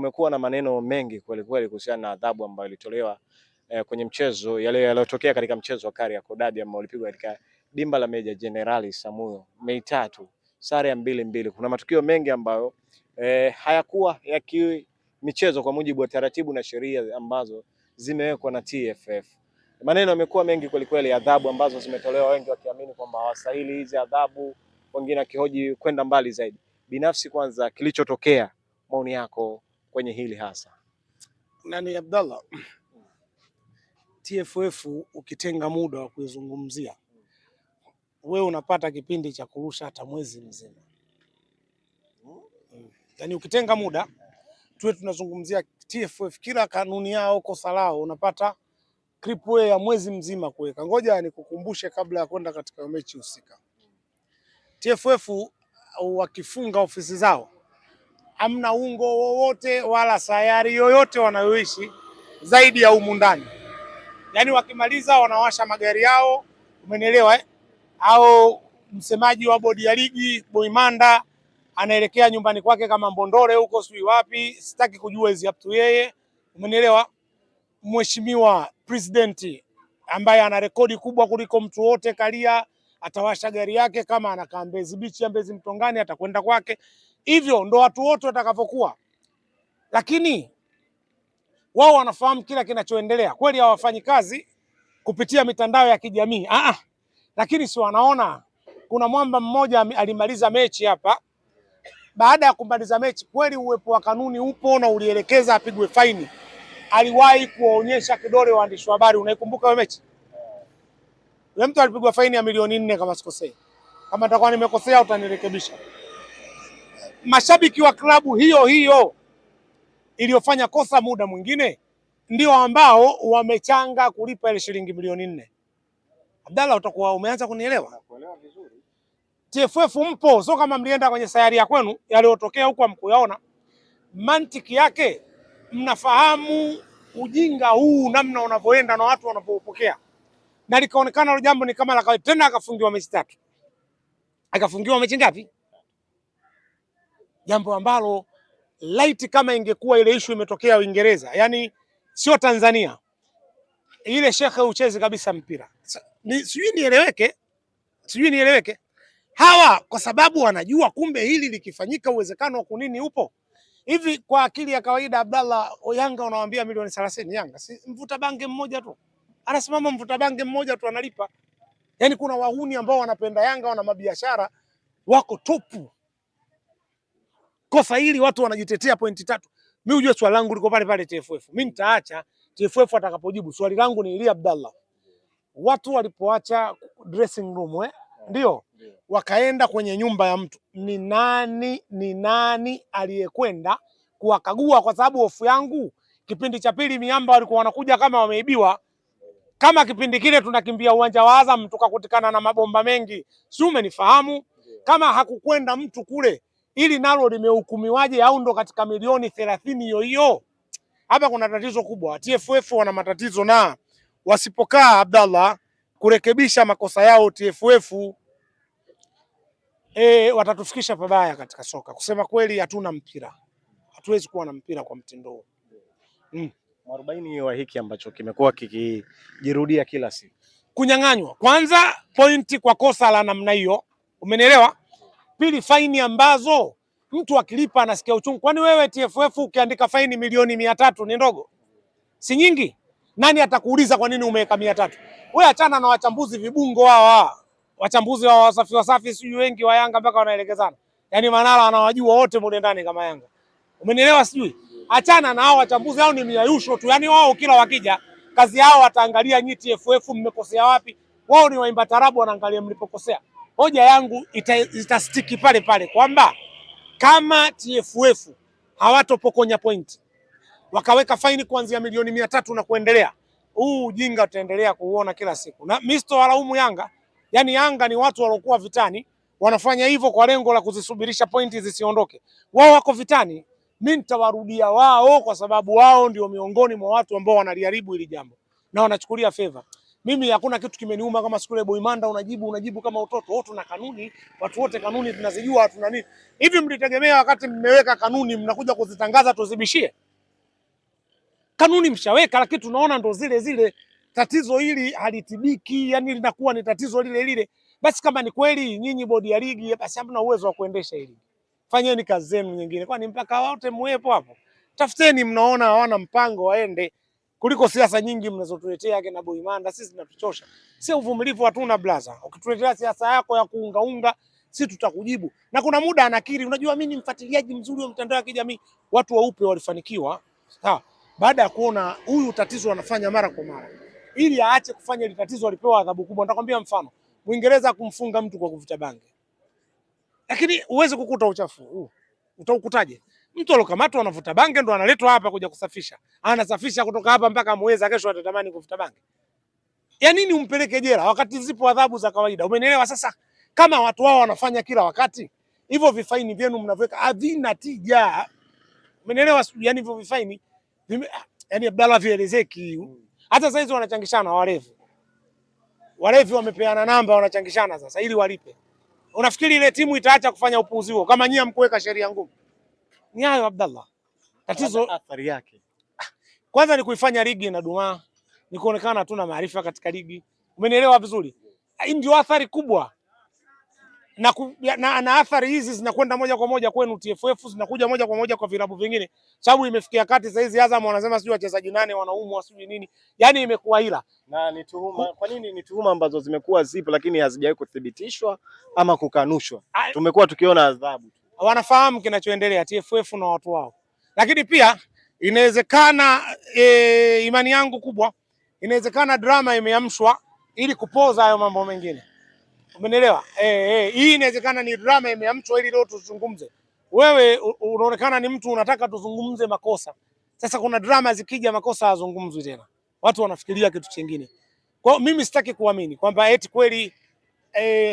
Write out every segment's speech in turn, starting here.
kumekuwa na maneno mengi kweli kweli kuhusiana na adhabu ambayo ilitolewa kwenye mchezo yale yaliyotokea katika mchezo wa Kariakoo Derby ambao ulipigwa katika dimba la Meja Jenerali Samuyo Mei 3, sare ya 2-2. Kuna matukio mengi ambayo hayakuwa ya michezo kwa mujibu wa taratibu na sheria ambazo zimewekwa na TFF. Maneno yamekuwa mengi kweli kweli, adhabu ambazo zimetolewa, wengi wakiamini kwamba hawastahili hizi adhabu, wengine wakihoji kwenda mbali zaidi. Binafsi kwanza, kilichotokea, maoni yako kwenye hili hasa? Nani Abdallah, TFF ukitenga muda wa kuizungumzia, wewe unapata kipindi cha kurusha hata mwezi mzima. Yaani ukitenga muda tuwe tunazungumzia TFF, kila kanuni yao kosa lao unapata clip ya mwezi mzima kuweka. Ngoja nikukumbushe kabla ya kwenda katika mechi husika. TFF wakifunga ofisi zao, hamna ungo wowote wala sayari yoyote wanayoishi zaidi ya humu ndani. Yaani wakimaliza wanawasha magari yao, umenielewa au msemaji wa bodi ya ligi Boimanda anaelekea nyumbani kwake kama Mbondole huko sijui wapi, sitaki kujua hizi up to yeye, umenielewa. Mheshimiwa president ambaye ana rekodi kubwa kuliko mtu wote Karia atawasha gari yake, kama anakaa Mbezi Beach ya Mbezi Mtongani atakwenda kwake. Hivyo ndo watu wote watakavyokuwa, lakini wao wanafahamu kila kinachoendelea. Kweli hawafanyi kazi kupitia mitandao ya kijamii lakini si wanaona. Kuna mwamba mmoja alimaliza mechi hapa, baada ya kumaliza mechi, kweli uwepo wa kanuni upo na ulielekeza apigwe faini, aliwahi kuonyesha kidole waandishi wa habari. Unaikumbuka hiyo mechi? Yule mtu alipigwa faini ya milioni 4 kama sikosei. Kama nitakuwa nimekosea utanirekebisha. Mashabiki wa klabu hiyo hiyo iliyofanya kosa muda mwingine ndio ambao wamechanga kulipa ile shilingi milioni 4. Abdallah, utakuwa umeanza kunielewa? Nakuelewa vizuri. TFF mpo, sio kama mlienda kwenye sayari ya kwenu yaliyotokea huko mkuyaona. Mantiki yake mnafahamu ujinga huu namna unavyoenda na watu wanapopokea. Na likaonekana hilo jambo ni kama la kawaida, tena akafungiwa mechi 3. Akafungiwa mechi ngapi? Jambo ambalo light kama ingekuwa ile issue imetokea Uingereza, yani sio Tanzania, ile shekhe uchezi kabisa mpira. Sijui nieleweke. Hawa kwa sababu wanajua kumbe hili likifanyika uwezekano wa kunini upo. Hivi kwa akili ya kawaida Abdallah, Yanga unawaambia milioni 30, Yanga si mvuta bange mmoja tu. Anasimama mvuta bange mmoja tu analipa. Yaani kuna wahuni ambao wanapenda Yanga, wana mabiashara wako topu. Kosa hili watu wanajitetea pointi 3. Mimi ujue swali langu liko pale pale TFF. Mimi nitaacha TFF atakapojibu. Swali langu ni ili Abdallah, watu walipoacha dressing room ndio wakaenda kwenye nyumba ya mtu, ni nani aliyekwenda kuwakagua? Kwa sababu hofu yangu kipindi cha pili miamba walikuwa wanakuja kama wameibiwa, kama kipindi kile tunakimbia uwanja wa Azam tukakutikana na mabomba mengi, si umenifahamu? Kama hakukwenda mtu kule, ili nalo limehukumiwaje? Au ndo katika milioni 30 hiyo? Hapa kuna tatizo kubwa. TFF wana matatizo, na wasipokaa Abdallah kurekebisha makosa yao TFF watatufikisha pabaya katika soka. Kusema kweli, hatuna mpira, hatuwezi kuwa na mpira kwa mtindo huu. 40 wa hiki ambacho kimekuwa kikijirudia kila siku, kunyang'anywa kwanza pointi kwa kosa la namna hiyo, umenielewa? Pili, faini ambazo mtu akilipa anasikia uchungu. Kwani wewe TFF ukiandika faini milioni 300 ni ndogo? Si nyingi? Nani atakuuliza kwa nini umeweka 300? Wewe achana na wachambuzi vibungo hawa. Wachambuzi wa wasafi sijui wengi wa Yanga mpaka wanaelekezana. Yaani Manara anawajua wote mule ndani kama Yanga. Umenielewa sijui? Achana na hao wachambuzi, hao ni miayusho tu. Yaani wao kila wakija kazi yao wataangalia nyinyi TFF mmekosea wapi. Wao ni waimba tarabu, wanaangalia mlipokosea. Hoja yangu itastiki pale pale kwamba kama TFF hawatopokonya point, wakaweka faini kuanzia milioni 300 na kuendelea, huu ujinga utaendelea kuuona kila siku. Na misto walaumu Yanga, yani Yanga ni watu waliokuwa vitani, wanafanya hivyo kwa lengo la kuzisubirisha pointi zisiondoke. Wao wako vitani, mimi nitawarudia wao kwa sababu wao ndio miongoni mwa watu ambao wanaliharibu hili jambo na wanachukulia favor. Mimi hakuna kitu kimeniuma kama siku ile Boimanda unajibu kama utoto. Wote tuna kanuni, watu wote kanuni tunazijua, hatuna nini. Hivi mlitegemea wakati mmeweka kanuni mnakuja kuzitangaza tuzibishie? Kanuni mshaweka, lakini tunaona ndo zile zile. Tatizo hili halitibiki, yani linakuwa ni tatizo lile lile. Basi kama ni kweli nyinyi bodi ya ligi basi hamna uwezo wa kuendesha hili, fanyeni kazi zenu nyingine. Kwani mpaka wote muwepo hapo? Tafuteni, mnaona hawana mpango waende, kuliko siasa nyingi mnazotuletea kina Boimanda. Sisi zinatuchosha, sio uvumilivu hatuna blaza. Ukituletea siasa yako ya kuungaunga, sisi tutakujibu. Na kuna muda anakiri, unajua mimi ni mfuatiliaji mzuri wa mitandao ya kijamii. Watu waupe walifanikiwa sawa, baada ya kuona huyu tatizo anafanya mara kwa mara, ili aache kufanya ile tatizo alipewa adhabu kubwa. Nitakwambia mfano, Uingereza kumfunga mtu kwa kuvuta bangi, lakini uweze kukuta uchafu huu. Utaukutaje? Mtu alokamatwa anavuta bangi ndo analetwa hapa kuja kusafisha, anasafisha kutoka hapa mpaka Muheza, kesho atatamani kuvuta bangi. Ya nini umpeleke jela wakati zipo adhabu za kawaida? Umenielewa? Sasa kama watu wao wanafanya kila wakati hivyo, vifaini vyenu mnavyoweka havina tija. Umenielewa? Yani hivyo vifaini yani Abdalla vielezeki. Hata sasa hizo wanachangishana walevi wamepeana namba, wanachangishana sasa ili walipe. Unafikiri ile timu itaacha kufanya upuuzi huo kama nyinyi hamkuweka sheria ngumu? Ni hayo Abdallah. Tatizo athari yake kwanza ni kuifanya ligi na dumaa, ni kuonekana hatuna maarifa katika ligi. Umenielewa vizuri? Hii ndio athari kubwa. Na athari hizi zinakwenda moja kwa moja kwenu TFF, zinakuja moja kwa moja kwa vilabu vingine. Sababu imefikia kati sasa hizi Azam wanasema sijui wachezaji 8 wanaumwa sijui nini. Yaani imekuwa hila. Na ni tuhuma. Kwa nini ni tuhuma ambazo zimekuwa zipo lakini hazijawahi kuthibitishwa ama kukanushwa? Tumekuwa tukiona adhabu. Wanafahamu kinachoendelea TFF na watu wao. Lakini pia inawezekana imani yangu kubwa, inawezekana drama imeamshwa ili kupoza hayo mambo mengine. Umenielewa? Hii inawezekana ni drama imeamshwa ili leo tuzungumze. Wewe unaonekana ni mtu unataka tuzungumze makosa. Sasa kuna drama zikija, makosa hazungumzwi tena. Watu wanafikiria kitu kingine. Kwa hiyo mimi sitaki kuamini kwamba eti kweli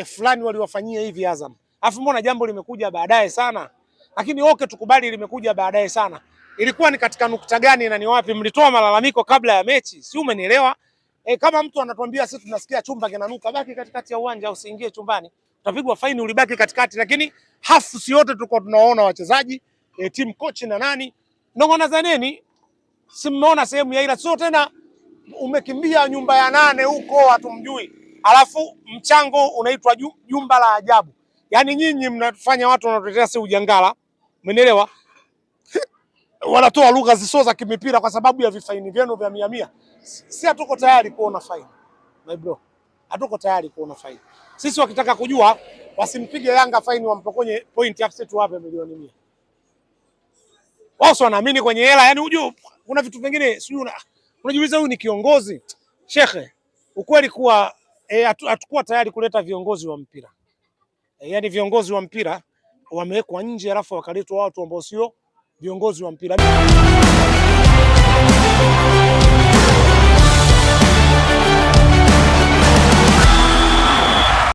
fulani waliwafanyia hivi Azam. Alafu mbona jambo limekuja baadaye sana? Lakini okay, tukubali limekuja baadaye sana. Ilikuwa ni katika nukta gani na ni wapi? Mlitoa malalamiko kabla ya mechi, si umenielewa? Kama mtu anatuambia sisi tunasikia chumba kinanuka, baki katikati ya uwanja, usiingie chumbani. Utapigwa faini, ulibaki katikati. Lakini hafu si yote tulikuwa tunaona wachezaji, team coach na nani. Nongona zaneni, si mmeona sehemu ya ila sio tena umekimbia nyumba ya 8 huko hatumjui. Alafu mchango unaitwa jumba la ajabu. Yaani nyinyi mnafanya watu wanatetea si ujangala. Umeelewa? Wanatoa lugha zisizo za kimipira kwa sababu ya vifaini vyenu vya 100. Si hatuko tayari kuona faini. My bro. Hatuko tayari kuona faini. Sisi wakitaka kujua wasimpige Yanga faini wampokonye point afset wape milioni 100. Wao wanaamini kwenye hela, yani unajua kuna vitu vingine sio unajiuliza huyu ni kiongozi. Shekhe, ukweli kuwa hatakuwa tayari kuleta viongozi wa mpira. Yani viongozi wa mpira wamewekwa nje alafu wakaletwa watu ambao sio viongozi wa mpira.